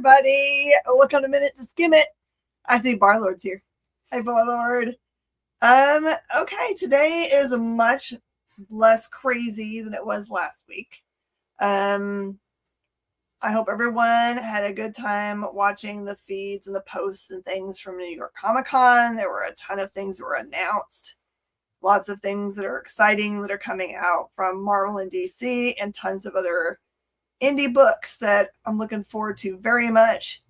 everybody. Welcome to Minute to Skim It. I see Barlord's here. Hi, Barlord. Okay, today is much less crazy than it was last week. I hope everyone had a good time watching the feeds and the posts and things from New York Comic Con. There were a ton of things that were announced. Lots of things that are exciting that are coming out from Marvel and DC, and tons of other indie books that I'm looking forward to very much.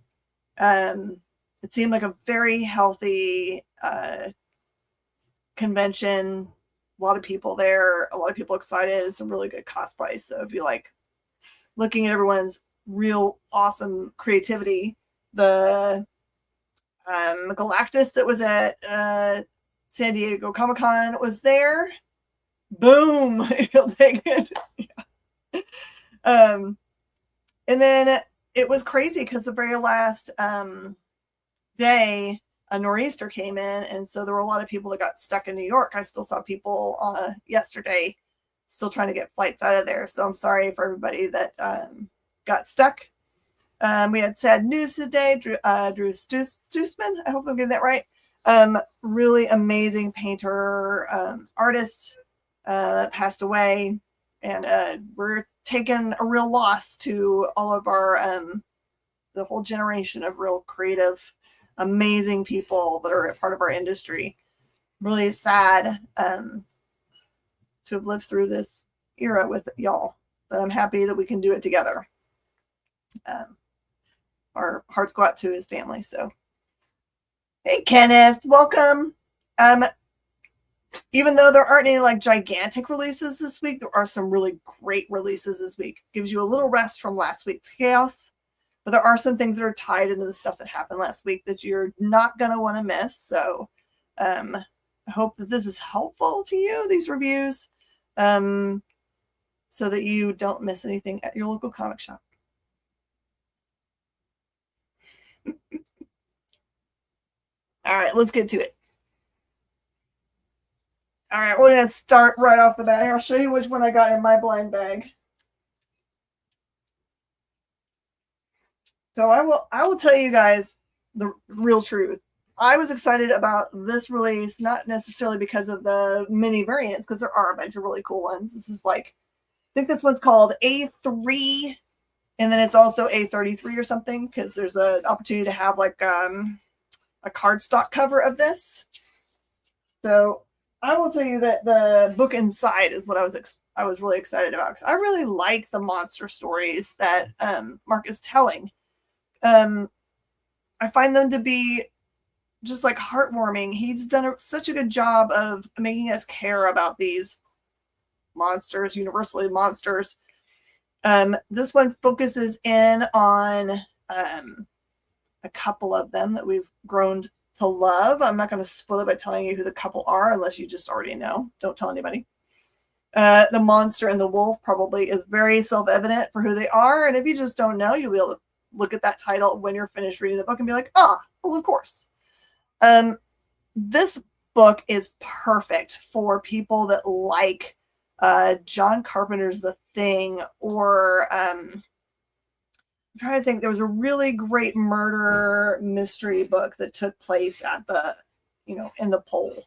It seemed like a very healthy convention. A lot of people there, a lot of people excited. Some really good cosplay. So if you like looking at everyone's real awesome creativity, the Galactus that was at San Diego Comic-Con was there. Boom. You'll take it. Yeah. And then it was crazy because the very last day, a nor'easter came in, and so there were a lot of people that got stuck in New York. I still saw people yesterday still trying to get flights out of there. So I'm sorry for everybody that got stuck. We had sad news today. Drew Stoosman, I hope I'm getting that right. Really amazing painter, artist, passed away, and we're taking a real loss to all of our the whole generation of real creative, amazing people that are a part of our industry. Really sad to have lived through this era with y'all, but I'm happy that we can do it together. Our hearts go out to his family. So hey, Kenneth, welcome. Even though there aren't any like gigantic releases this week, there are some really great releases this week. Gives you a little rest from last week's chaos, but there are some things that are tied into the stuff that happened last week that you're not going to want to miss. So I hope that this is helpful to you, these reviews, so that you don't miss anything at your local comic shop. All right, let's get to it. All right, we're going to start right off the bat here. I'll show you which one I got in my blind bag. So I will tell you guys the real truth. I was excited about this release, not necessarily because of the mini variants, because there are a bunch of really cool ones. This is like, I think this one's called A3, and then it's also A33 or something, because there's an opportunity to have like a cardstock cover of this. So I will tell you that the book inside is what I was really excited about, because I really like the monster stories that Mark is telling. I find them to be just like heartwarming. He's done such a good job of making us care about these monsters, universally monsters. This one focuses in on a couple of them that we've grown to love. I'm not going to spoil it by telling you who the couple are unless you just already know. Don't tell anybody. The monster and the wolf probably is very self-evident for who they are. And if you just don't know, you'll be able to look at that title when you're finished reading the book and be like, well, of course. This book is perfect for people that like John Carpenter's The Thing, or I'm trying to think. There was a really great murder mystery book that took place at the, in the pole.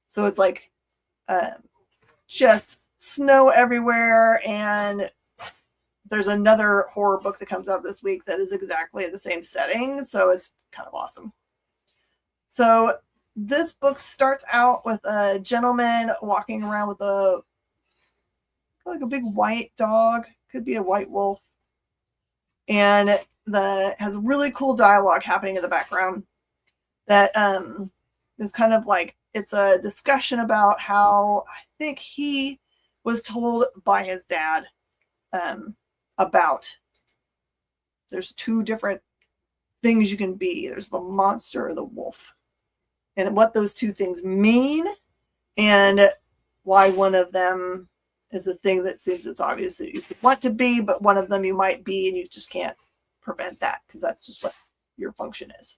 So it's like just snow everywhere, and there's another horror book that comes out this week that is exactly the same setting. So it's kind of awesome. So this book starts out with a gentleman walking around with a big white dog, could be a white wolf, and has really cool dialogue happening in the background that is kind of like, it's a discussion about how I think he was told by his dad about there's two different things you can be. There's the monster or the wolf, and what those two things mean, and why one of them is the thing that seems it's obvious that you want to be, but one of them you might be, and you just can't prevent that because that's just what your function is.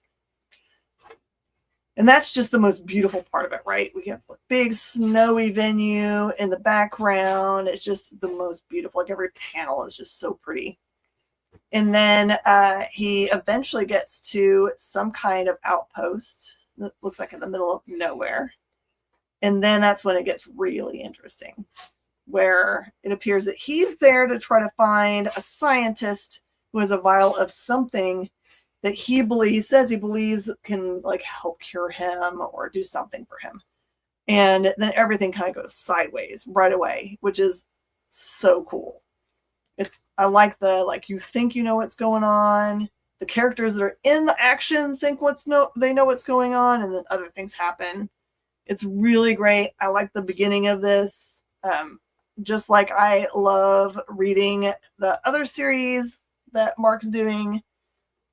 And that's just the most beautiful part of it, right? We have a big snowy venue in the background. It's just the most beautiful. Like every panel is just so pretty. And then he eventually gets to some kind of outpost that looks like in the middle of nowhere. And then that's when it gets really interesting, where it appears that he's there to try to find a scientist who has a vial of something that he says he believes can like help cure him or do something for him. And then everything kind of goes sideways right away, which is so cool. I like you think you know what's going on. The characters that are in the action think they know what's going on, and then other things happen. It's really great. I like the beginning of this. Just like I love reading the other series that Mark's doing,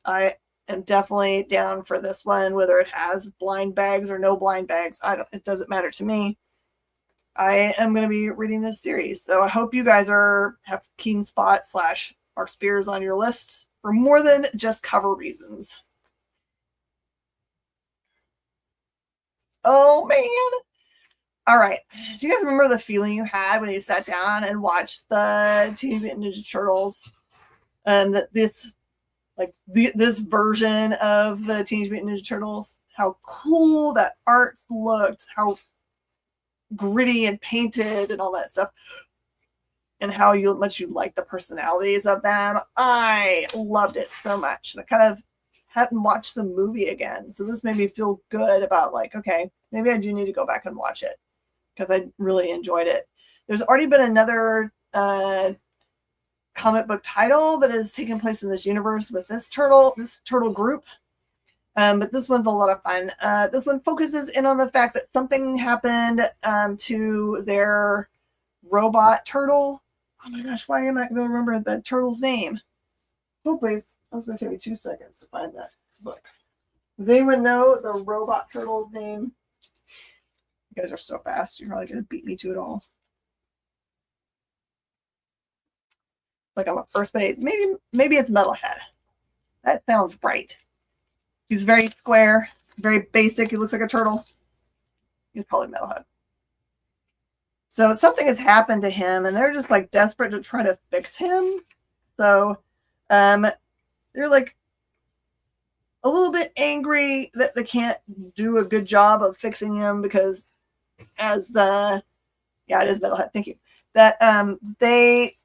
I am definitely down for this one, whether it has blind bags or no blind bags. It doesn't matter to me. I am going to be reading this series. So I hope you guys have Keen Spot / Mark Spears on your list for more than just cover reasons. Oh, man. All right. Do you guys remember the feeling you had when you sat down and watched the Teenage Mutant Ninja Turtles? That it's like this version of the Teenage Mutant Ninja Turtles, how cool that art looked, how gritty and painted and all that stuff, and how much you like the personalities of them. I loved it so much. And I kind of hadn't watched the movie again. So this made me feel good about okay, maybe I do need to go back and watch it because I really enjoyed it. There's already been another comic book title that has taken place in this universe with this turtle group. But this one's a lot of fun. This one focuses in on the fact that something happened to their robot turtle. Oh my gosh, why am I going to remember the turtle's name? Oh, please. I was going to take me 2 seconds to find that book. Does anyone know the robot turtle's name? You guys are so fast. You're probably going to beat me to it all. Like I'm a first base. Maybe it's Metalhead. That sounds right. He's very square, very basic. He looks like a turtle. He's probably Metalhead. So something has happened to him, and they're just like desperate to try to fix him. So they're like a little bit angry that they can't do a good job of fixing him because it is Metalhead. Thank you. That they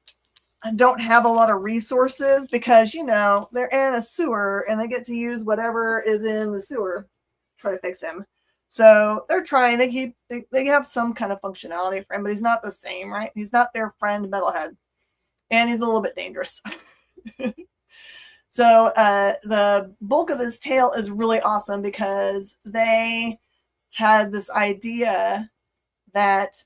don't have a lot of resources because they're in a sewer and they get to use whatever is in the sewer to try to fix him. So they're trying. They have some kind of functionality for him, but he's not the same, right? He's not their friend Metalhead, and he's a little bit dangerous. So the bulk of this tale is really awesome because they had this idea that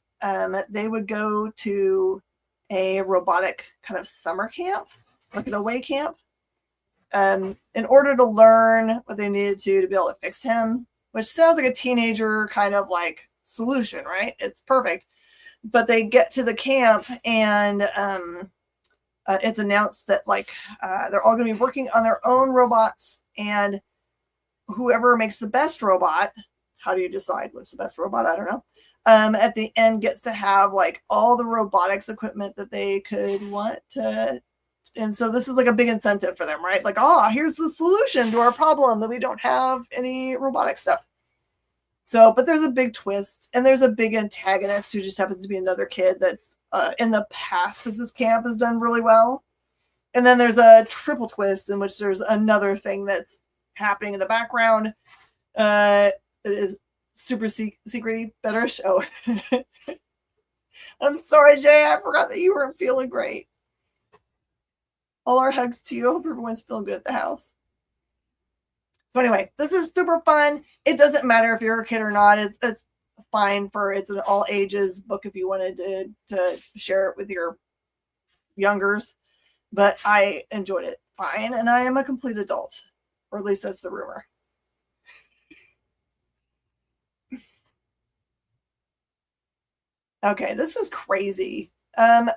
they would go to a robotic kind of summer camp, like an away camp, in order to learn what they needed to be able to fix him, which sounds like a teenager kind of like solution, right? It's perfect. But they get to the camp and it's announced that they're all going to be working on their own robots, and whoever makes the best robot, how do you decide what's the best robot? I don't know. At the end gets to have all the robotics equipment that they could want to. And so this is like a big incentive for them, right? Here's the solution to our problem that we don't have any robotic stuff. So, but there's a big twist, and there's a big antagonist who just happens to be another kid that's in the past of this camp has done really well. And then there's a triple twist in which there's another thing that's happening in the background that is super secret-y, better show. I'm sorry, Jay. I forgot that you weren't feeling great. All our hugs to you. I hope everyone's feeling good at the house. So anyway, this is super fun. It doesn't matter if you're a kid or not. It's fine it's an all ages book if you wanted to share it with your youngers. But I enjoyed it fine, and I am a complete adult, or at least that's the rumor. Okay, this is crazy. I'm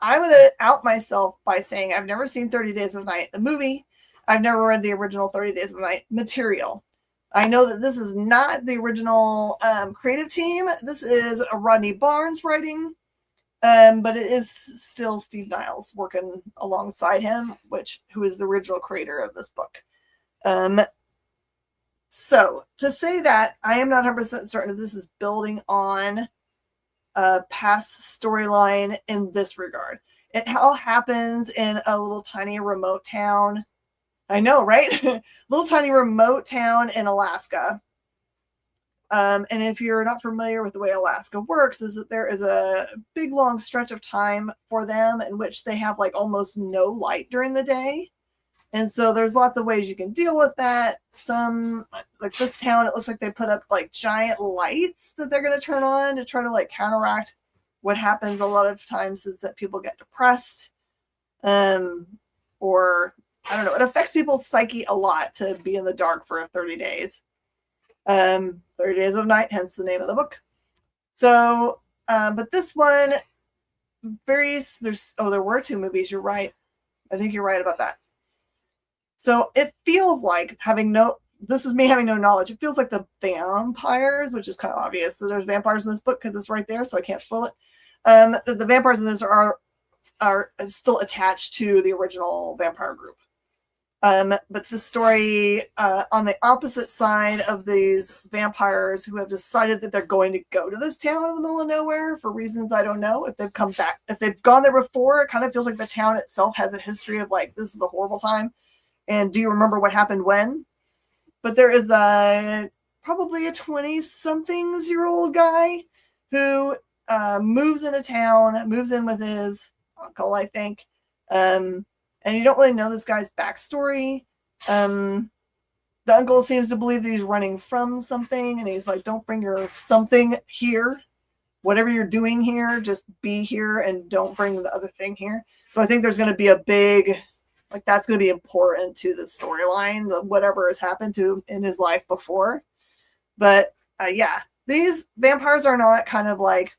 going to out myself by saying I've never seen 30 Days of Night, the movie. I've never read the original 30 Days of Night material. I know that this is not the original creative team. This is Rodney Barnes writing. But it is still Steve Niles working alongside him, who is the original creator of this book. So to say that, I am not 100% certain if this is building on a past storyline in this regard. It all happens in a little tiny remote town. I know, right? Little tiny remote town in Alaska. And if you're not familiar with the way Alaska works, is that there is a big long stretch of time for them in which they have like almost no light during the day. And so there's lots of ways you can deal with that. Some, like this town, it looks like they put up like giant lights that they're going to turn on to try to like counteract. What happens a lot of times is that people get depressed, or I don't know, it affects people's psyche a lot to be in the dark for 30 days. 30 Days of Night, hence the name of the book. So, but this one, there were 2 movies. You're right. I think you're right about that. So it feels like this is me having no knowledge. It feels like the vampires, which is kind of obvious. So there's vampires in this book because it's right there, so I can't spoil it. The vampires in this are still attached to the original vampire group. But the story on the opposite side of these vampires who have decided that they're going to go to this town in the middle of nowhere for reasons I don't know. If they've come back, if they've gone there before, it kind of feels like the town itself has a history of like, this is a horrible time. And do you remember what happened when? But there is probably a 20-somethings-year-old guy who moves into town, moves in with his uncle, I think. And you don't really know this guy's backstory. The uncle seems to believe that he's running from something, and he's like, don't bring your something here. Whatever you're doing here, just be here and don't bring the other thing here. So I think there's going to be a big, like, that's going to be important to the storyline, whatever has happened to in his life before. But yeah, these vampires are not kind of like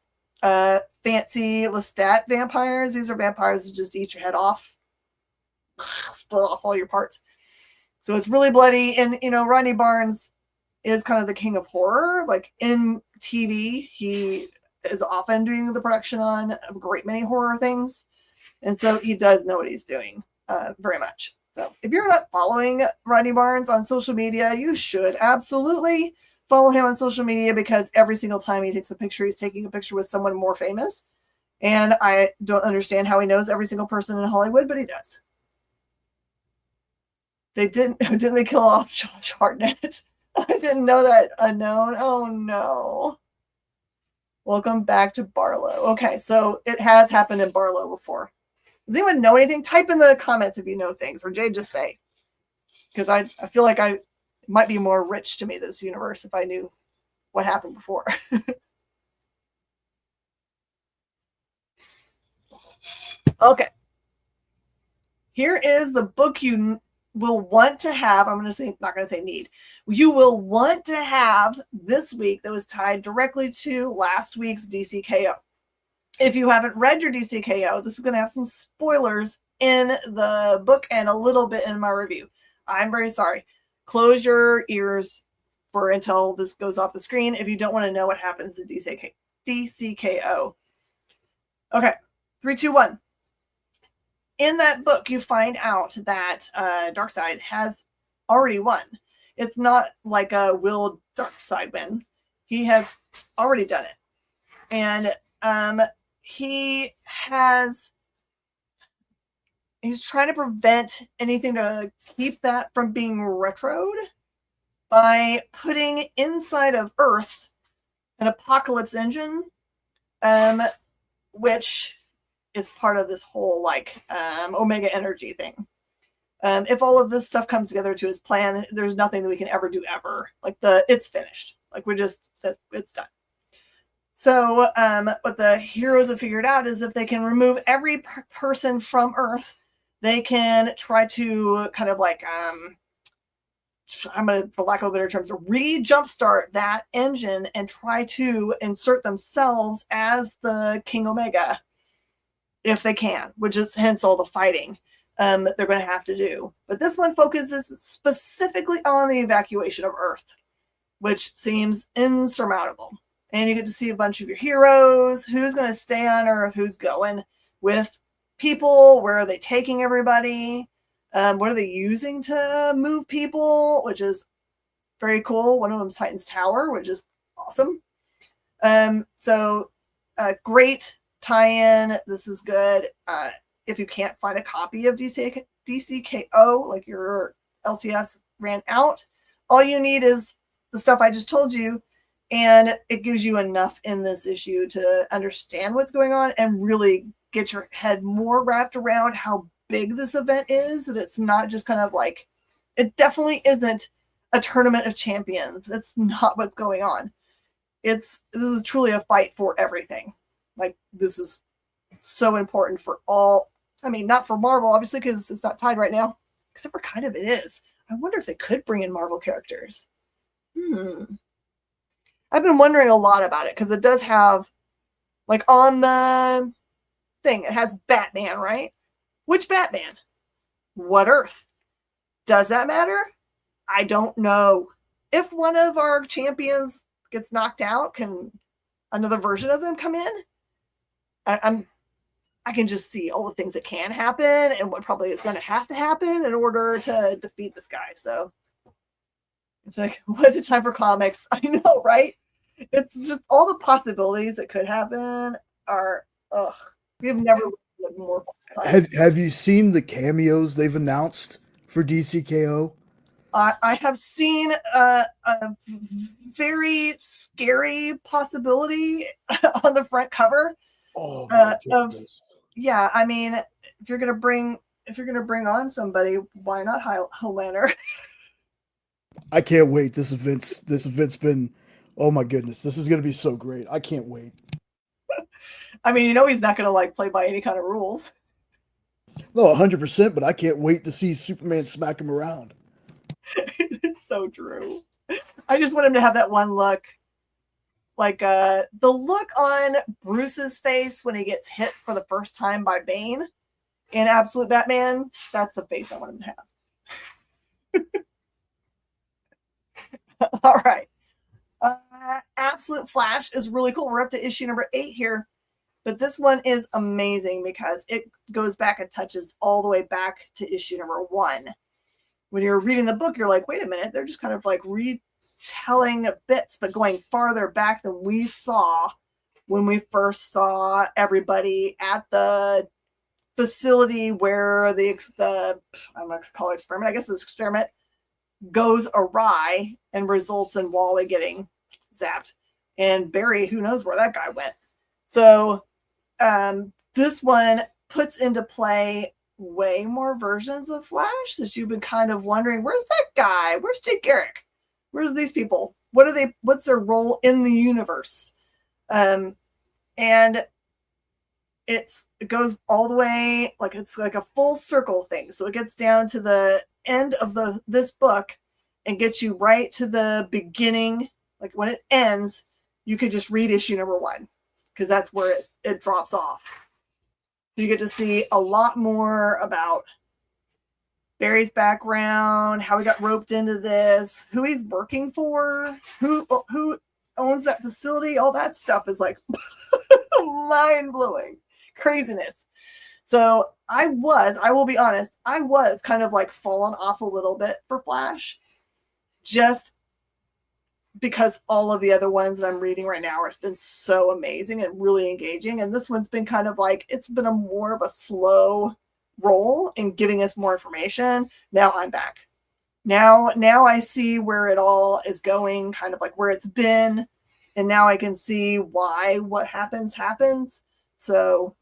fancy Lestat vampires. These are vampires that just eat your head off. Split off all your parts. So it's really bloody. And, Rodney Barnes is kind of the king of horror. Like in TV, he is often doing the production on a great many horror things. And so he does know what he's doing very much. So if you're not following Rodney Barnes on social media, you should absolutely follow him on social media, because every single time he takes a picture, he's taking a picture with someone more famous. And I don't understand how he knows every single person in Hollywood, but he does. Didn't they kill off Josh Hartnett? I didn't know that unknown. Oh no. Welcome back to Barlow. Okay, so it has happened in Barlow before. Does anyone know anything? Type in the comments if you know things, or Jay, just say. Because I feel like it might be more rich to me, this universe, if I knew what happened before. Okay. Here is the book you will want to have. I'm not going to say need. You will want to have this week that was tied directly to last week's DCKO. If you haven't read your DCKO, this is going to have some spoilers in the book and a little bit in my review. I'm very sorry. Close your ears until this goes off the screen if you don't want to know what happens to DCKO. Okay, 3, 2, 1. In that book, you find out that Darkseid has already won. It's not like a will Darkseid win. He has already done it. And he's trying to prevent anything to keep that from being retroed by putting inside of Earth an apocalypse engine, which is part of this whole Omega energy thing. If all of this stuff comes together to his plan, there's nothing that we can ever do ever. It's finished. It's done. So what the heroes have figured out is if they can remove every person from Earth, they can try to kind of I'm going to, for lack of better terms, re-jumpstart that engine and try to insert themselves as the King Omega, if they can, which is hence all the fighting that they're going to have to do. But this one focuses specifically on the evacuation of Earth, which seems insurmountable. and you get to see a bunch of your heroes, who's going to stay on Earth, who's going with people, where are they taking everybody, what are they using to move people, which is very cool. One of them is Titan's Tower, which is awesome. So great tie-in. This is good. If you can't find a copy of DCKO, like your LCS ran out, all you need is the stuff I just told you, and it gives you enough in this issue to understand what's going on and really get your head more wrapped around how big this event is. That it's not just kind of like, it definitely isn't a tournament of champions. That's not what's going on. This is truly a fight for everything. Like, this is so important for all. I mean, not for Marvel, obviously, because it's not tied right now, except for kind of it is. I wonder if they could bring in Marvel characters. I've been wondering a lot about it, because it does have, like, on the thing, it has Batman, right? Which Batman? What Earth? Does that matter? I don't know. If one of our champions gets knocked out, can another version of them come in? I can just see all the things that can happen and what probably is going to happen in order to defeat this guy. So it's like, what a time for comics. I know, right? It's just all the possibilities that could happen are, we have never lived more. Have you seen the cameos they've announced for DCKO? I have seen a very scary possibility on the front cover. Oh my goodness. Yeah, I mean, if you're gonna bring on somebody, why not Highlander? I can't wait. This event's been, oh my goodness, this is gonna be so great. I can't wait. I mean, he's not gonna like play by any kind of rules. No, 100%, but I can't wait to see Superman smack him around. It's so true. I just want him to have that one look. Like the look on Bruce's face when he gets hit for the first time by Bane in Absolute Batman, that's the face I want him to have. All right. Absolute Flash is really cool. We're up to issue number 8 here. But this one is amazing because it goes back and touches all the way back to issue number 1. When you're reading the book, you're like, wait a minute, they're just kind of like retelling bits, but going farther back than we saw when we first saw everybody at the facility where the I'm going to call it experiment, I guess this experiment goes awry and results in Wally getting zapped. And Barry, who knows where that guy went. So this one puts into play way more versions of Flash that you've been kind of wondering, where's that guy? Where's Jake Garrick? Where's these people? What's their role in the universe? And it goes all the way, like it's like a full circle thing. So it gets down to the end of this book and gets you right to the beginning. Like when it ends, you could just read issue number 1 because that's where it drops off. So you get to see a lot more about Barry's background, how he got roped into this, who he's working for, who owns that facility. All that stuff is like mind-blowing craziness. So I will be honest, I was kind of like falling off a little bit for Flash, just because all of the other ones that I'm reading right now have been so amazing and really engaging. And this one's been kind of like, it's been a more of a slow roll in giving us more information. Now I'm back. Now I see where it all is going, kind of like where it's been. And now I can see why what happens. So,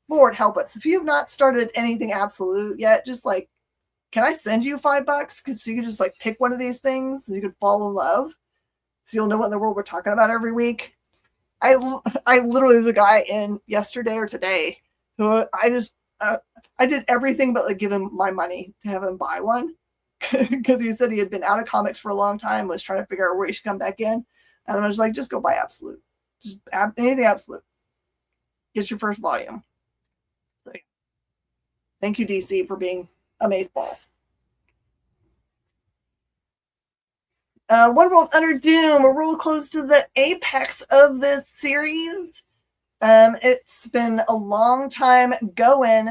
Lord help us. If you have not started anything Absolute yet, just like, can I send you $5? Because you can just like pick one of these things and you can fall in love. So you'll know what in the world we're talking about every week. I literally, the guy in yesterday or today who I did everything but like give him my money to have him buy one. Because he said he had been out of comics for a long time, was trying to figure out where he should come back in. And I was like, just go buy Absolute. Just anything Absolute. Get your first volume. So, yeah. Thank you, DC, for being amazeballs. One World Under Doom. We're real close to the apex of this series. It's been a long time going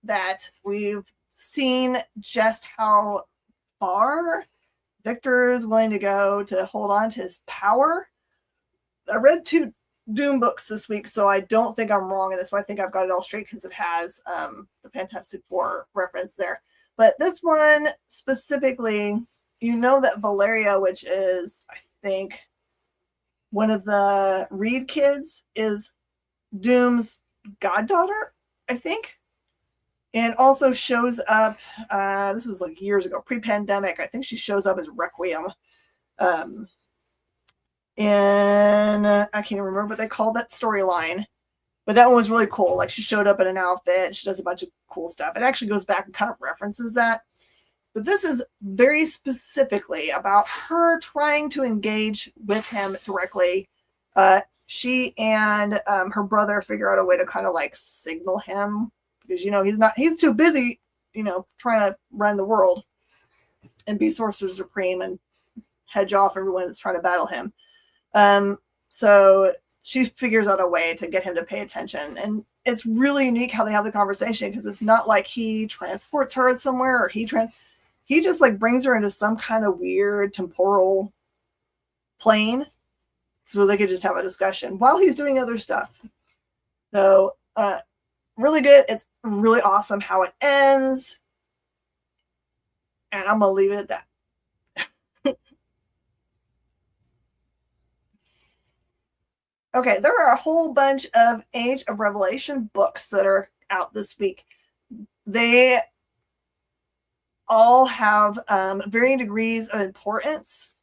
that we've seen just how far Victor is willing to go to hold on to his power. I read 2 Doom books this week, so I don't think I'm wrong in this one. I think I've got it all straight because it has the Fantastic Four reference there. But this one specifically, you know that Valeria, which is, I think, one of the Reed kids, is Doom's goddaughter, I think. And also shows up, this was like years ago, pre-pandemic. I think she shows up as Requiem. And I can't remember what they called that storyline. But that one was really cool. Like, she showed up in an outfit. She does a bunch of cool stuff. It actually goes back and kind of references that. But this is very specifically about her trying to engage with him directly. She and her brother figure out a way to kind of like signal him because, he's too busy, trying to run the world and be Sorcerer Supreme and hedge off everyone that's trying to battle him. So she figures out a way to get him to pay attention. And it's really unique how they have the conversation because it's not like he transports her somewhere or he just like brings her into some kind of weird temporal plane so they could just have a discussion while he's doing other stuff. So, really good. It's really awesome how it ends. And I'm going to leave it at that. Okay, there are a whole bunch of Age of Revelation books that are out this week. They all have varying degrees of importance,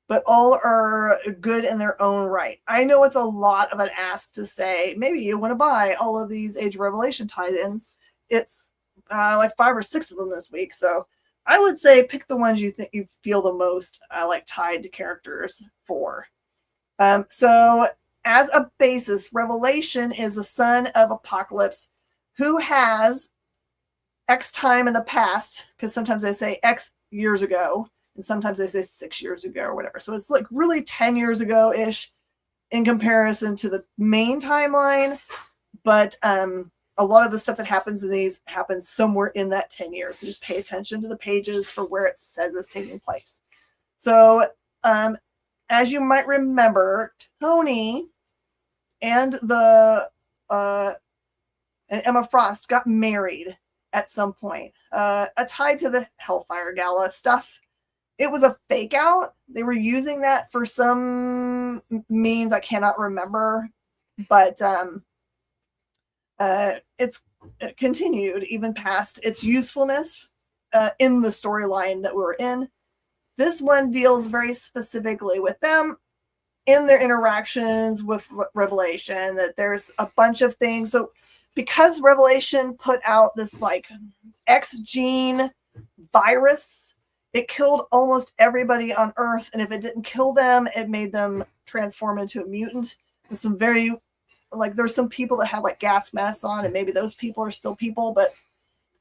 but all are good in their own right. I know it's a lot of an ask to say, maybe you want to buy all of these Age of Revelation tie-ins. It's like 5 or 6 of them this week, so I would say pick the ones you think you feel the most like tied to characters for. So as a basis, Revelation is the son of Apocalypse who has X time in the past, because sometimes they say X years ago, and sometimes they say 6 years ago or whatever. So it's like really 10 years ago-ish in comparison to the main timeline. But a lot of the stuff that happens in these happens somewhere in that 10 years. So just pay attention to the pages for where it says it's taking place. So as you might remember, Tony and and Emma Frost got married at some point, tied to the Hellfire Gala stuff. It was a fake out. They were using that for some means I cannot remember, but it's continued even past its usefulness in the storyline that we're in. This one deals very specifically with them in their interactions with Revelation, that there's a bunch of things. So because Revelation put out this like X gene virus, it killed almost everybody on Earth. And if it didn't kill them, it made them transform into a mutant. With some very, like, there's some people that had like gas masks on, and maybe those people are still people, but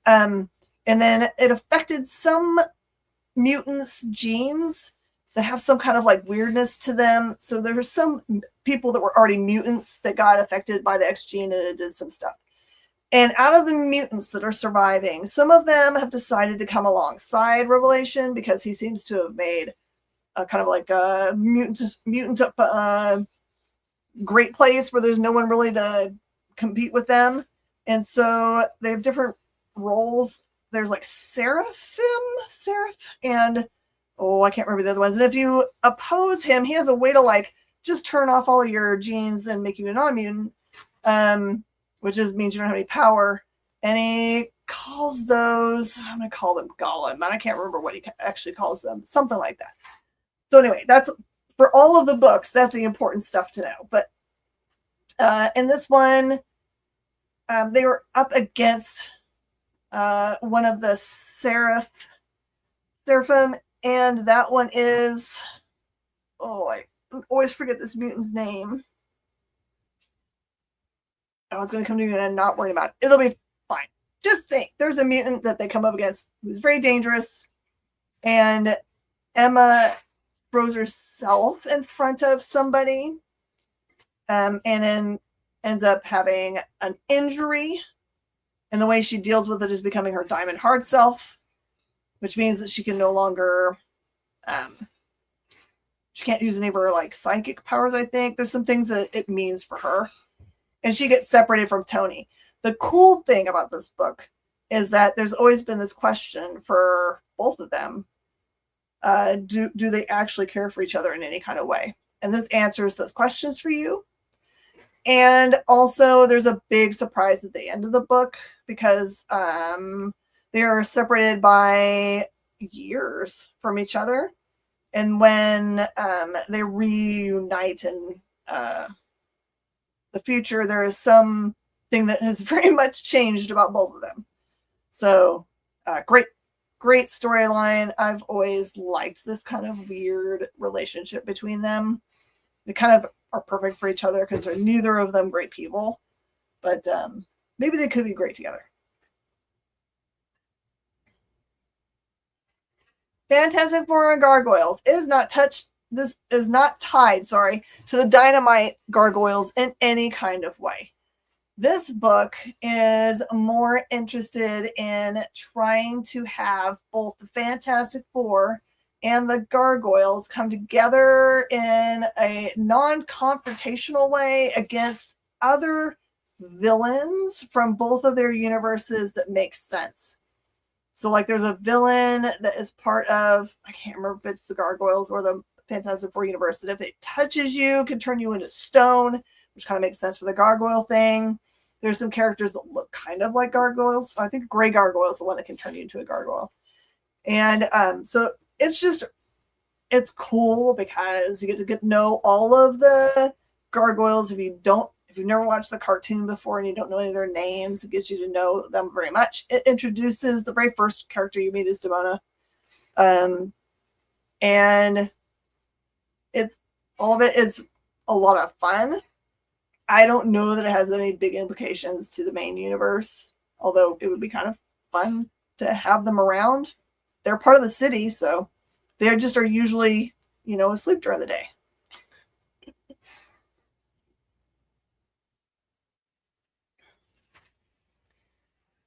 and then it affected some mutants' genes that have some kind of like weirdness to them. So there were some people that were already mutants that got affected by the X gene, and it did some stuff. And out of the mutants that are surviving, some of them have decided to come alongside Revelation because he seems to have made a kind of like a mutant great place where there's no one really to compete with them. And so they have different roles. There's like Seraph, and I can't remember the other ones. And if you oppose him, he has a way to like just turn off all of your genes and make you a non-mutant, which means you don't have any power. And he calls those, I'm going to call them Golem, and I can't remember what he actually calls them, something like that. So anyway, that's for all of the books. That's the important stuff to know. But in this one, they were up against one of the Seraphim, and that one is, I always forget this mutant's name. It's going to come to you and I'm not worried about it. It'll be fine. Just think, there's a mutant that they come up against who's very dangerous, and Emma throws herself in front of somebody, and then ends up having an injury. And the way she deals with it is becoming her diamond hard self, which means that she can no longer, she can't use any of her like psychic powers, I think. There's some things that it means for her. And she gets separated from Tony. The cool thing about this book is that there's always been this question for both of them. Do they actually care for each other in any kind of way? And this answers those questions for you. And also there's a big surprise at the end of the book because they are separated by years from each other. And when they reunite in the future, there is something that has very much changed about both of them. So great storyline. I've always liked this kind of weird relationship between them. They kind of are perfect for each other because they're neither of them great people, but maybe they could be great together. Fantastic Four and Gargoyles is not touched. This is not tied, to the Dynamite Gargoyles in any kind of way. This book is more interested in trying to have both the Fantastic Four and the Gargoyles come together in a non-confrontational way against other villains from both of their universes that makes sense. So like there's a villain that is part of, I can't remember if it's the Gargoyles or the Fantastic Four universe, that if it touches you can turn you into stone, which kind of makes sense for the gargoyle thing. There's some characters that look kind of like gargoyles. I think Gray Gargoyle is the one that can turn you into a gargoyle. And so it's cool because you get to know all of the gargoyles. If you've never watched the cartoon before and you don't know any of their names, it gets you to know them very much. It introduces the very first character you meet is Demona. And all of it is a lot of fun. I don't know that it has any big implications to the main universe, although it would be kind of fun to have them around. They're part of the city, so they are usually, asleep during the day.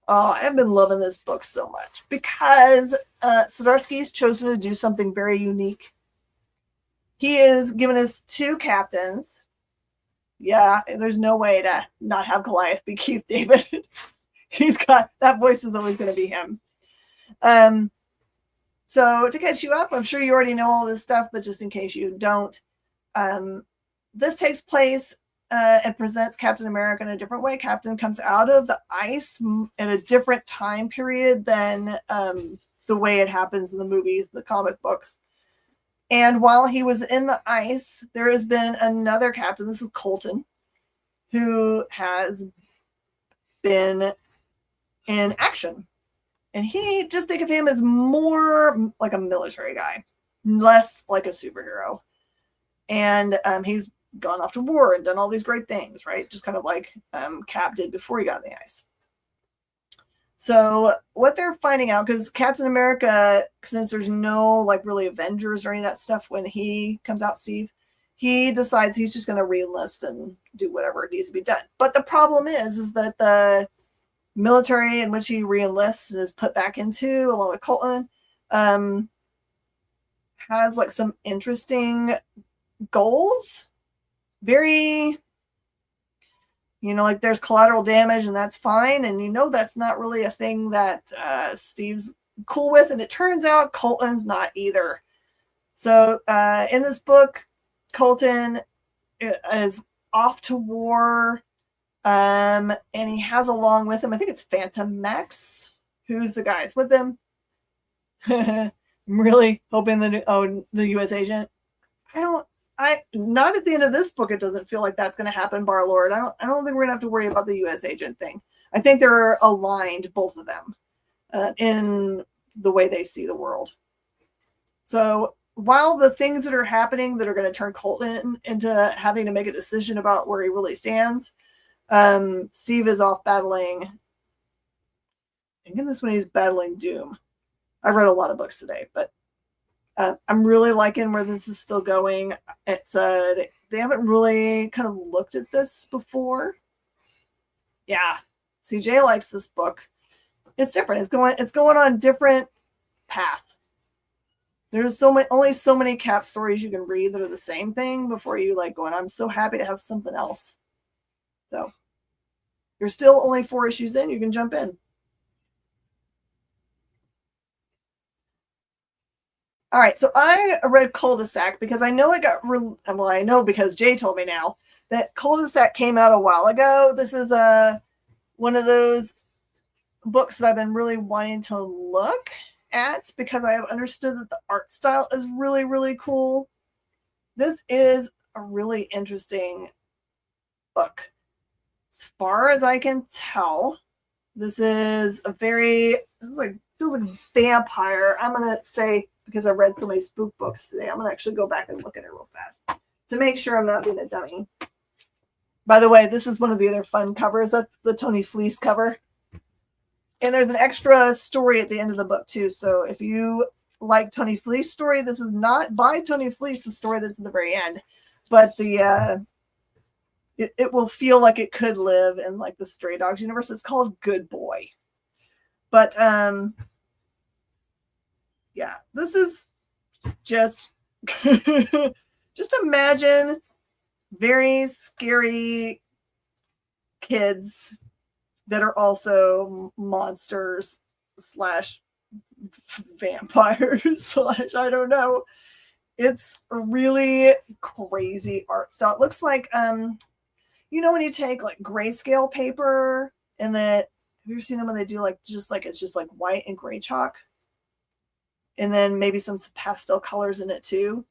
Oh, I've been loving this book so much because Zdarsky's chosen to do something very unique. He has given us two captains. Yeah, there's no way to not have Goliath be Keith David. He's got that voice is always going to be him. So to catch you up, I'm sure you already know all this stuff, but just in case you don't, this takes place and presents Captain America in a different way. Captain comes out of the ice in a different time period than the way it happens in the movies, the comic books. And while he was in the ice, there has been another captain. This is Colton, who has been in action. And he just think of him as more like a military guy, less like a superhero. And he's gone off to war and done all these great things, right? Just kind of like Cap did before he got in the ice. So what they're finding out, because Captain America, since there's no like really Avengers or any of that stuff when he comes out, Steve, he decides he's just going to re-enlist and do whatever needs to be done. But the problem is that the military in which he re-enlists and is put back into, along with Colton, has like some interesting goals. Very, like there's collateral damage and that's fine. And that's not really a thing that Steve's cool with. And it turns out Colton's not either. So in this book, Colton is off to war. And he has along with him, I think it's Phantom Max, who's the guys with him. I'm really hoping the U.S. agent. Not at the end of this book. It doesn't feel like that's going to happen, Bar-Lord. I don't think we're going to have to worry about the U.S. agent thing. I think they're aligned, both of them, in the way they see the world. So while the things that are happening that are going to turn Colton into having to make a decision about where he really stands, Steve is off battling. I think in this one he's battling Doom. I read a lot of books today, but I'm really liking where this is still going. It's they haven't really kind of looked at this before. Yeah, CJ likes this book. It's different. It's going on a different path. There's only so many Cap stories you can read that are the same thing before you like going, I'm so happy to have something else. So you're still only 4 issues in, you can jump in. All right, so I read Cul-de-sac because I know I know because Jay told me now that Cul-de-sac came out a while ago. This is one of those books that I've been really wanting to look at because I have understood that the art style is really, really cool. This is a really interesting book. As far as I can tell, this is feels like vampire. I'm gonna say, because I've read so many spook books today, I'm gonna actually go back and look at it real fast to make sure I'm not being a dummy. By the way, this is one of the other fun covers. That's the Tony Fleece cover. And there's an extra story at the end of the book too. So if you like Tony Fleece's story, this is not by Tony Fleece's story. This is the very end, but it will feel like it could live in like the Stray Dogs universe. It's called Good Boy. But yeah, this is just just imagine very scary kids that are also monsters slash vampires slash I don't know. It's a really crazy art style. It looks like you know when you take like grayscale paper and that, have you ever seen them when they do like it's just like white and gray chalk? And then maybe some pastel colors in it too.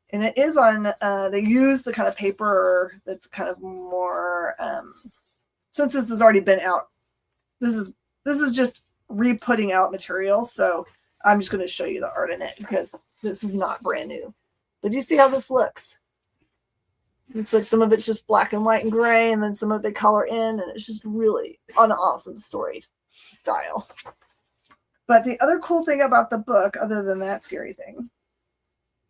And it is on they use the kind of paper that's kind of more since this has already been out. This is just re-putting out material, so I'm just going to show you the art in it because this is not brand new. But do you see how this looks? Looks like some of it's just black and white and gray, and then some of it they color in, and it's just really an awesome story style. But the other cool thing about the book, other than that scary thing,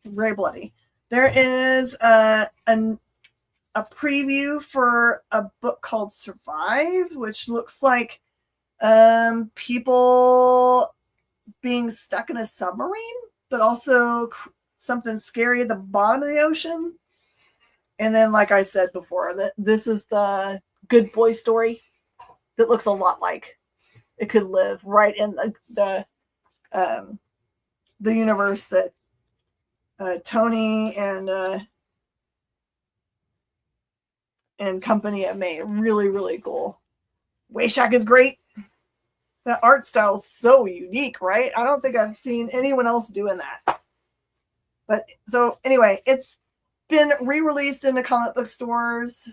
very bloody, there is a preview for a book called Survive, which looks like people being stuck in a submarine, but also something scary at the bottom of the ocean. And then, like I said before, that this is the Good Boy story that looks a lot like it could live right in the universe that Tony and company have made. Really, really cool. Wayshack is great. The art style is so unique, right? I don't think I've seen anyone else doing that. But so anyway, it's been re-released into comic book stores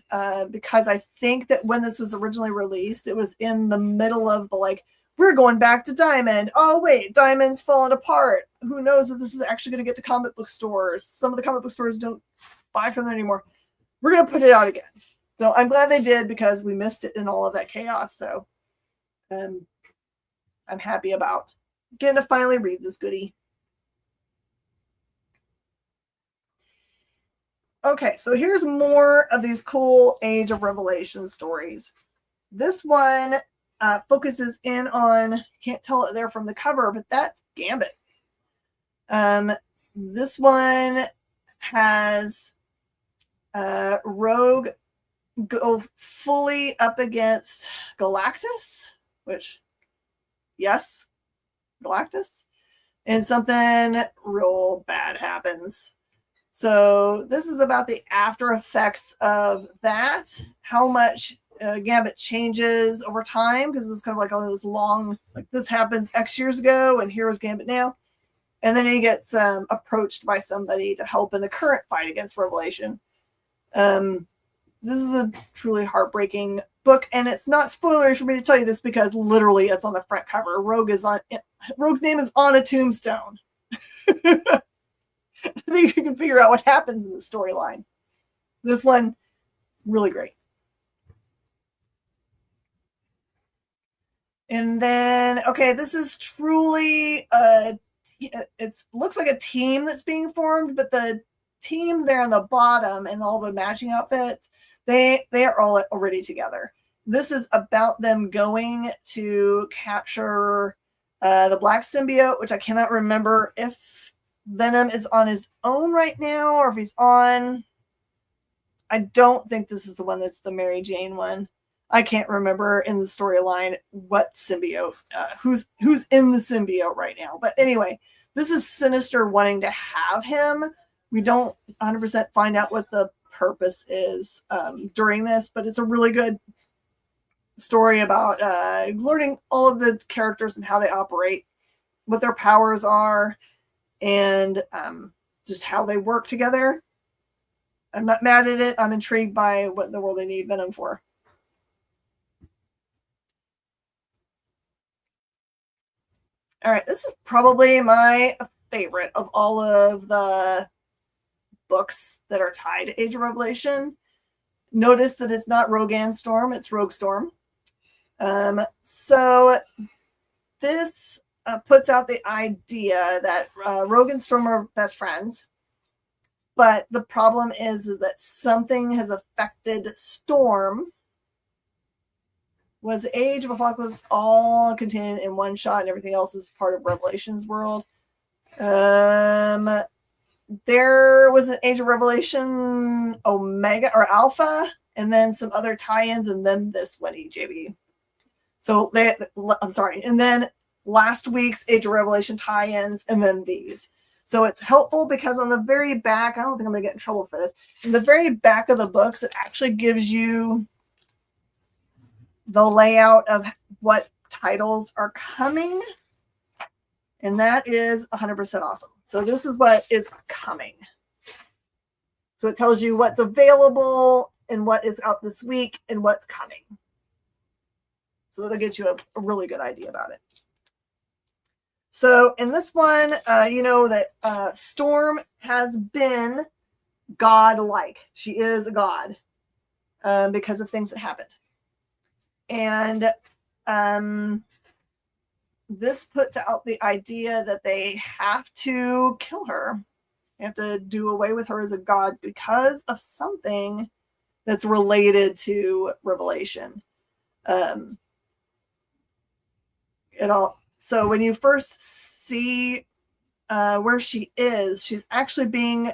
because I think that when this was originally released, it was in the middle of the like, we're going back to Diamond. Oh wait, Diamond's falling apart. Who knows if this is actually going to get to comic book stores? Some of the comic book stores don't buy from them anymore. We're going to put it out again. So I'm glad they did because we missed it in all of that chaos. So I'm happy about getting to finally read this goodie. Okay, so here's more of these cool Age of Revelation stories. This one focuses in on, can't tell it there from the cover, but that's Gambit. This one has Rogue go fully up against Galactus, which, yes, Galactus, and something real bad happens. So this is about the after effects of that, how much Gambit changes over time, because it's kind of like all those long, like this happens X years ago, and here's Gambit now. And then he gets approached by somebody to help in the current fight against Revelation. This is a truly heartbreaking book, and it's not spoilery for me to tell you this because literally it's on the front cover. Rogue's name is on a tombstone. I think you can figure out what happens in the storyline. This one, really great. And then, okay, this is truly a it looks like a team that's being formed, but the team there on the bottom and all the matching outfits, they are all already together. This is about them going to capture the black symbiote, which I cannot remember if Venom is on his own right now or if he's on. I don't think this is the one that's the Mary Jane one. I can't remember in the storyline what symbiote, who's in the symbiote right now. But anyway, this is Sinister wanting to have him. We don't 100% find out what the purpose is during this, but it's a really good story about learning all of the characters and how they operate, what their powers are, and just how they work together. I'm not mad at it. I'm intrigued by what in the world they need Venom for. All right, this is probably my favorite of all of the books that are tied to Age of Revelation. Notice that it's not Rogan Storm, it's Rogue Storm. So this puts out the idea that Rogue and Storm are best friends. But the problem is that something has affected Storm. Was the Age of Apocalypse all contained in one shot and everything else is part of Revelation's world? There was an Age of Revelation Omega or Alpha, and then some other tie-ins, and then this one, EJB. So I'm sorry. And then last week's Age of Revelation tie-ins, and then these. So it's helpful because on the very back, I don't think I'm going to get in trouble for this. In the very back of the books, it actually gives you the layout of what titles are coming. And that is 100% awesome. So this is what is coming. So it tells you what's available and what is out this week and what's coming. So that'll get you a really good idea about it. So in this one, you know that Storm has been godlike. She is a god because of things that happened. And this puts out the idea that they have to kill her. They have to do away with her as a god because of something that's related to Revelation. So when you first see where she is, she's actually being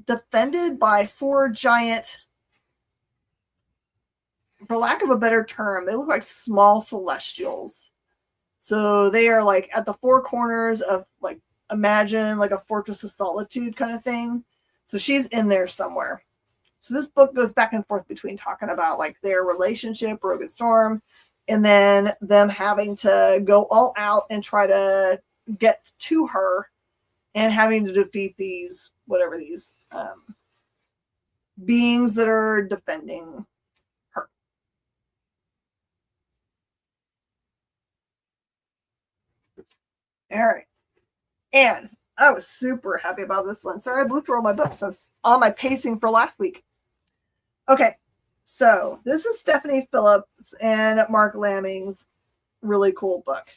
defended by 4 giant, for lack of a better term, they look like small celestials. So they are like at the 4 corners of, like, imagine like a Fortress of Solitude kind of thing. So she's in there somewhere. So this book goes back and forth between talking about like their relationship, Rogue and Storm, and then them having to go all out and try to get to her and having to defeat these, whatever these beings that are defending her. All right. And I was super happy about this one. Sorry, I blew through all my books. I was on my pacing for last week. Okay. So this is Stephanie Phillips and Mark Lamming's really cool book.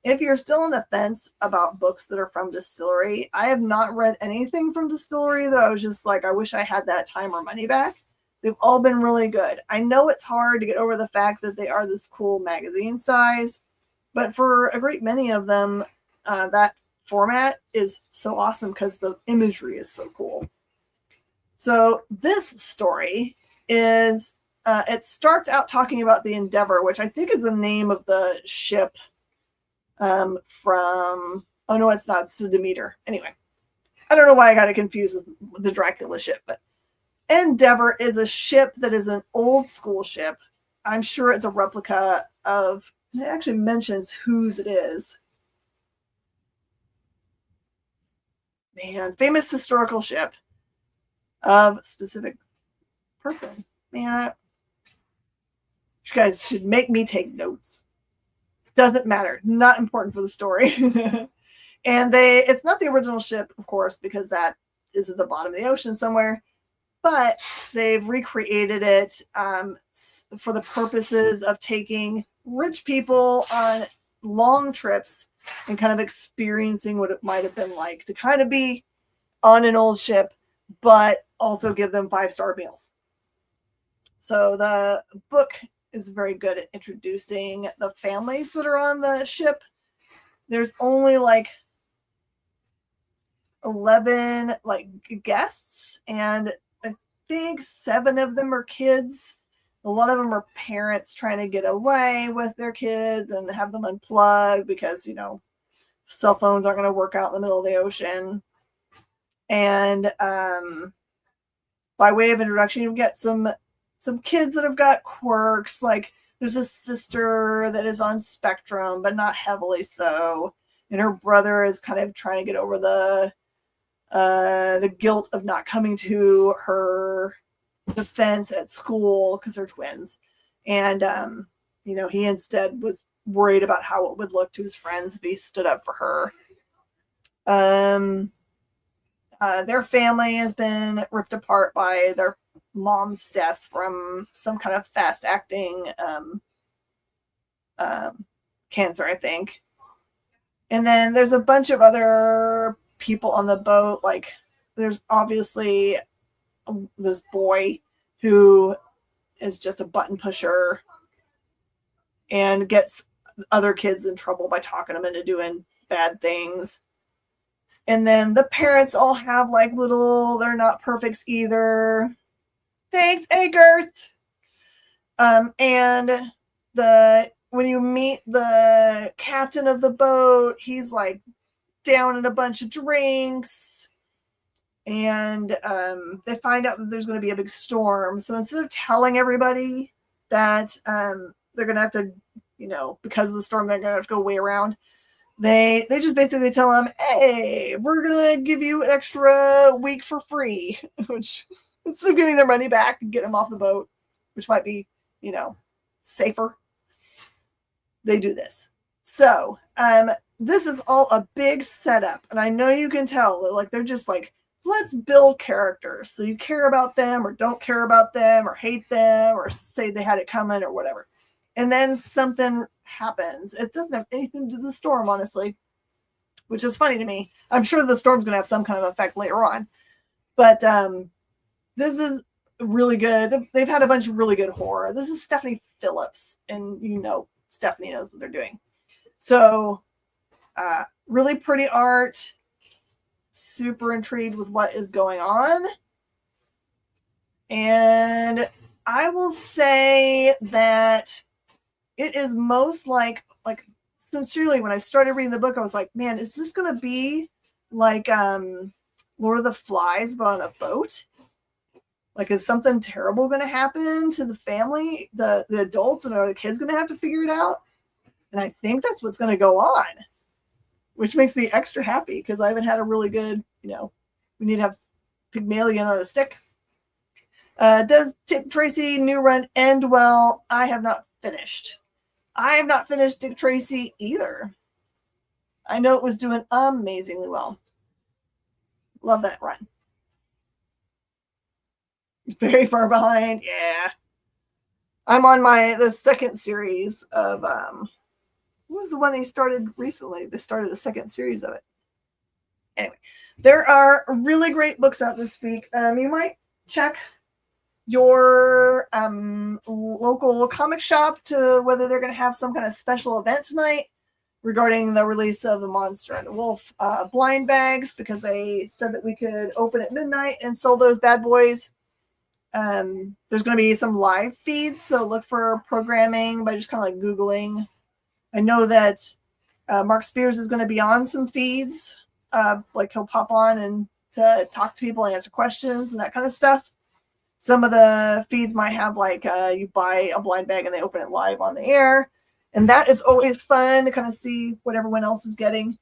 If you're still on the fence about books that are from Distillery, I have not read anything from Distillery that I was just like, I wish I had that time or money back. They've all been really good. I know it's hard to get over the fact that they are this cool magazine size, but for a great many of them, that format is so awesome because the imagery is so cool. So this story is, it starts out talking about the Endeavor, which I think is the name of the ship from, oh no, it's not, it's the Demeter. Anyway, I don't know why I got it confused with the Dracula ship, but Endeavor is a ship that is an old school ship. I'm sure it's a replica of, it actually mentions whose it is. Man, famous historical ship of specific person. Man, you guys should make me take notes. Doesn't matter. Not important for the story. And it's not the original ship, of course, because that is at the bottom of the ocean somewhere. But they've recreated it for the purposes of taking rich people on long trips and kind of experiencing what it might have been like to kind of be on an old ship, but also give them 5-star meals. So the book is very good at introducing the families that are on the ship. There's only like 11 like guests, and I think 7 of them are kids. A lot of them are parents trying to get away with their kids and have them unplugged because, you know, cell phones aren't going to work out in the middle of the ocean. And by way of introduction, you get some kids that have got quirks. Like there's a sister that is on spectrum, but not heavily so. And her brother is kind of trying to get over the guilt of not coming to her defense at school because they're twins. And, you know, he instead was worried about how it would look to his friends if he stood up for her. Their family has been ripped apart by their mom's death from some kind of fast-acting cancer, I think. And then there's a bunch of other people on the boat. Like there's obviously this boy who is just a button pusher and gets other kids in trouble by talking them into doing bad things. And then the parents all have like little, they're not perfects either. Thanks, Agert. And when you meet the captain of the boat, he's like down in a bunch of drinks. And they find out that there's going to be a big storm. So instead of telling everybody that they're going to have to, you know, because of the storm, they're going to have to go way around, they just basically tell them, hey, we're going to give you an extra week for free, which instead of giving their money back and getting them off the boat, which might be, you know, safer, they do this. So this is all a big setup. And I know you can tell, like, they're just like, let's build characters. So you care about them or don't care about them or hate them or say they had it coming or whatever. And then something happens. It doesn't have anything to do with the storm, honestly, which is funny to me. I'm sure the storm's going to have some kind of effect later on. But this is really good. They've had a bunch of really good horror. This is Stephanie Phillips, and you know Stephanie knows what they're doing. So really pretty art. Super intrigued with what is going on. And I will say that it is most like sincerely, when I started reading the book, I was like, man, is this going to be like Lord of the Flies, but on a boat? Like, is something terrible going to happen to the family, the adults, and are the kids going to have to figure it out? And I think that's what's going to go on, which makes me extra happy because I haven't had a really good, you know, we need to have Pygmalion on a stick. Does Dick Tracy new run end well? I have not finished. I have not finished Dick Tracy either. I know it was doing amazingly well. Love that run. Very far behind. Yeah. I'm on the second series of what was the one they started recently? They started a second series of it. Anyway, there are really great books out this week. You might check your local comic shop to whether they're going to have some kind of special event tonight regarding the release of The Monster and the Wolf blind bags, because they said that we could open at midnight and sell those bad boys. There's going to be some live feeds, so look for programming by just kind of like Googling. I know that Mark Spears is going to be on some feeds, like he'll pop on and to talk to people and answer questions and that kind of stuff. Some of the feeds might have like you buy a blind bag and they open it live on the air, and that is always fun to kind of see what everyone else is getting.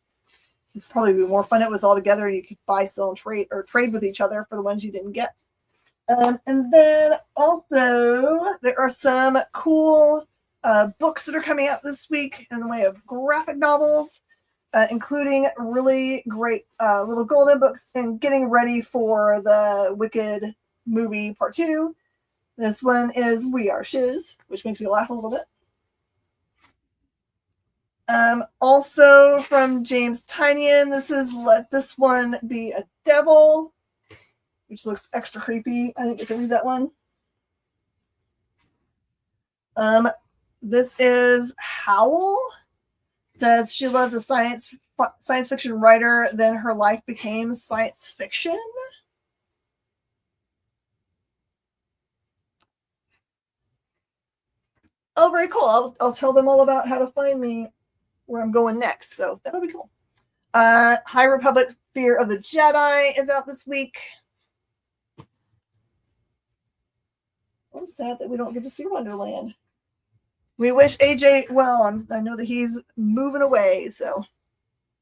It's probably be more fun if it was all together and you could buy, sell, and trade with each other for the ones you didn't get. And then also there are some cool books that are coming out this week in the way of graphic novels, including really great little golden books and getting ready for the Wicked movie part 2. This one is We Are Shiz, which makes me laugh a little bit. Also from James Tynion, this is Let This One Be a Devil, which looks extra creepy. I didn't get to read that one. This is Howl. Says she loved a science fiction writer, then her life became science fiction. Oh, very cool. I'll tell them all about how to find me where I'm going next. So that'll be cool. High Republic Fear of the Jedi is out this week. I'm sad that we don't get to see Wonderland. We wish AJ well. I know that he's moving away, so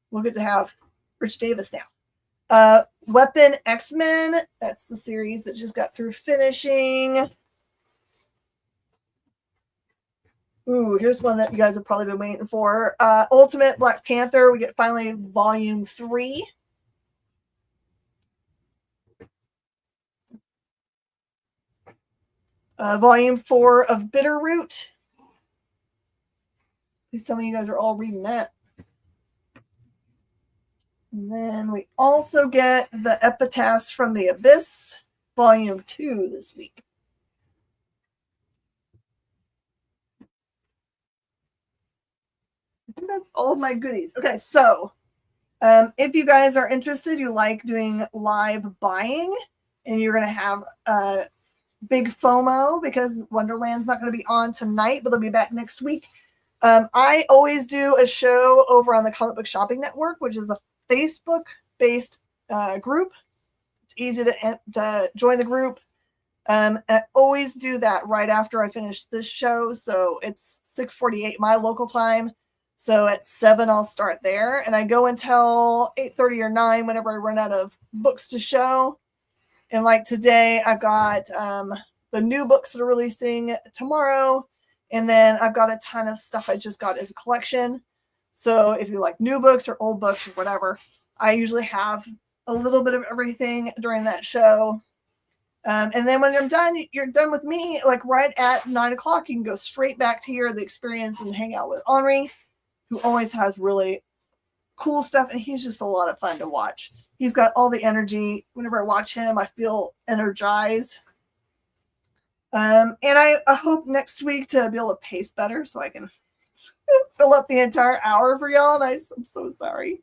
we'll get to have Rich Davis now. Weapon X-Men. That's the series that just got through finishing. Ooh, here's one that you guys have probably been waiting for. Ultimate Black Panther. We get finally volume 3. Volume 4 of Bitterroot. Please tell me you guys are all reading that. And then we also get the Epitaphs from the Abyss, volume 2 this week. I think that's all of my goodies. Okay, so if you guys are interested, you like doing live buying, and you're going to have big FOMO because Wonderland's not going to be on tonight, but they'll be back next week. I always do a show over on the Comic Book Shopping Network, which is a Facebook-based group. It's easy to join the group. I always do that right after I finish this show. So it's 6:48 my local time. So at 7, I'll start there. And I go until 8:30 or 9 whenever I run out of books to show. And like today, I've got the new books that are releasing tomorrow. And then I've got a ton of stuff I just got as a collection. So if you like new books or old books or whatever, I usually have a little bit of everything during that show. And then when I'm done, you're done with me, like right at 9 o'clock, you can go straight back to hear the experience and hang out with Henri, who always has really cool stuff. And he's just a lot of fun to watch. He's got all the energy. Whenever I watch him, I feel energized. And I hope next week to be able to pace better so I can fill up the entire hour for y'all. And I'm so sorry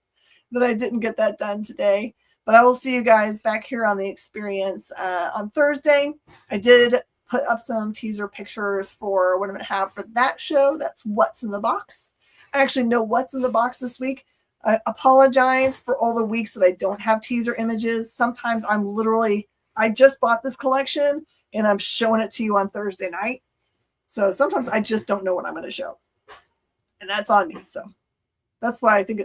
that I didn't get that done today. But I will see you guys back here on the experience on Thursday. I did put up some teaser pictures for what I'm going to have for that show. That's What's in the Box. I actually know what's in the box this week. I apologize for all the weeks that I don't have teaser images. Sometimes I just bought this collection and I'm showing it to you on Thursday night. So sometimes I just don't know what I'm going to show. And that's on me. So that's why I think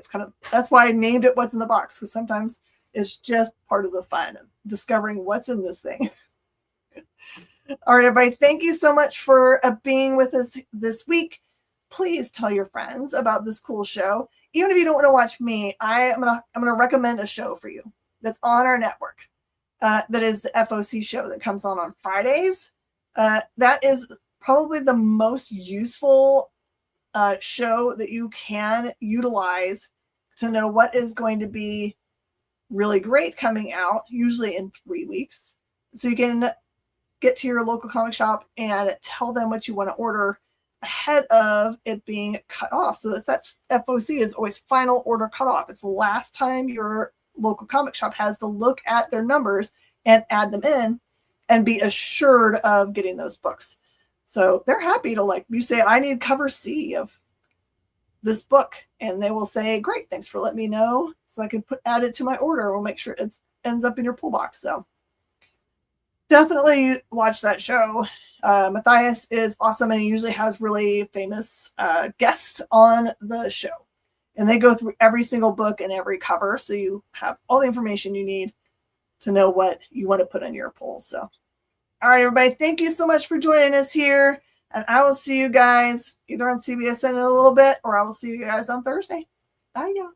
that's why I named it What's in the Box, because sometimes it's just part of the fun of discovering what's in this thing. All right, everybody. Thank you so much for being with us this week. Please tell your friends about this cool show. Even if you don't want to watch me, I'm gonna recommend a show for you that's on our network. That is the FOC show that comes on Fridays. That is probably the most useful show that you can utilize to know what is going to be really great coming out, usually in 3 weeks. So you can get to your local comic shop and tell them what you want to order ahead of it being cut off. So that's FOC is always final order cutoff. It's the last time your local comic shop has to look at their numbers and add them in and be assured of getting those books. So they're happy to, you say, I need cover C of this book, and they will say, great, thanks for letting me know so I can add it to my order. We'll make sure it ends up in your pull box. So definitely watch that show. Matthias is awesome, and he usually has really famous guests on the show. And they go through every single book and every cover, so you have all the information you need to know what you want to put on your polls. So, all right, everybody, thank you so much for joining us here. And I will see you guys either on CBSN in a little bit, or I will see you guys on Thursday. Bye, y'all.